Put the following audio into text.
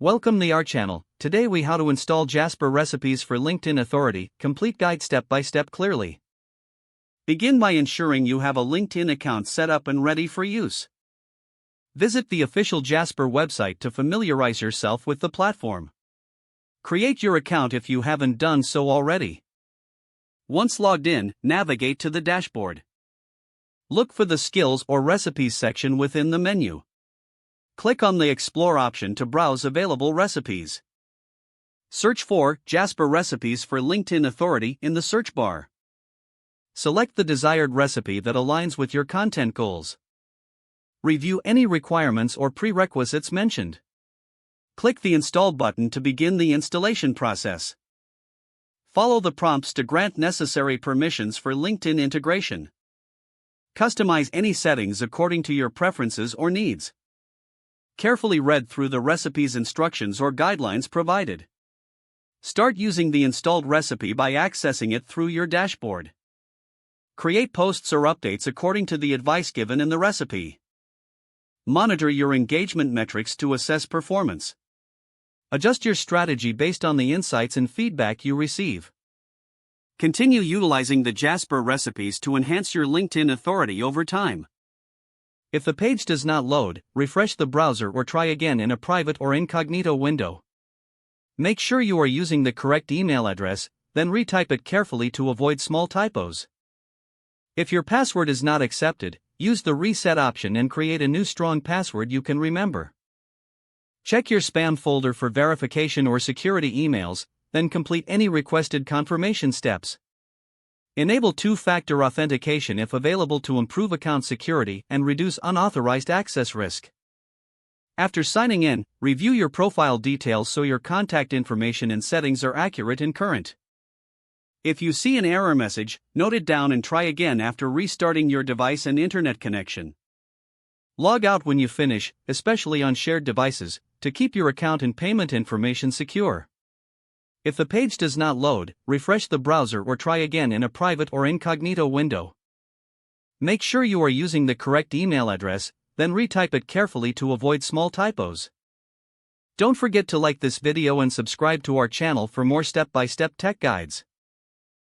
Welcome to our channel. Today we how to install Jasper recipes for LinkedIn Authority, complete guide step by step clearly. Begin by ensuring you have a LinkedIn account set up and ready for use. Visit the official Jasper website to familiarize yourself with the platform. Create your account if you haven't done so already. Once logged in, navigate to the dashboard. Look for the Skills or Recipes section within the menu. Click on the Explore option to browse available recipes. Search for Jasper recipes for LinkedIn Authority in the search bar. Select the desired recipe that aligns with your content goals. Review any requirements or prerequisites mentioned. Click the Install button to begin the installation process. Follow the prompts to grant necessary permissions for LinkedIn integration. Customize any settings according to your preferences or needs. Carefully read through the recipe's instructions or guidelines provided. Start using the installed recipe by accessing it through your dashboard. Create posts or updates according to the advice given in the recipe. Monitor your engagement metrics to assess performance. Adjust your strategy based on the insights and feedback you receive. Continue utilizing the Jasper recipes to enhance your LinkedIn authority over time. If the page does not load, refresh the browser or try again in a private or incognito window. Make sure you are using the correct email address, then retype it carefully to avoid small typos. If your password is not accepted, use the reset option and create a new strong password you can remember. Check your spam folder for verification or security emails, then complete any requested confirmation steps. Enable two-factor authentication if available to improve account security and reduce unauthorized access risk. After signing in, review your profile details so your contact information and settings are accurate and current. If you see an error message, note it down and try again after restarting your device and internet connection. Log out when you finish, especially on shared devices, to keep your account and payment information secure. If the page does not load, refresh the browser or try again in a private or incognito window. Make sure you are using the correct email address, then retype it carefully to avoid small typos. Don't forget to like this video and subscribe to our channel for more step-by-step tech guides.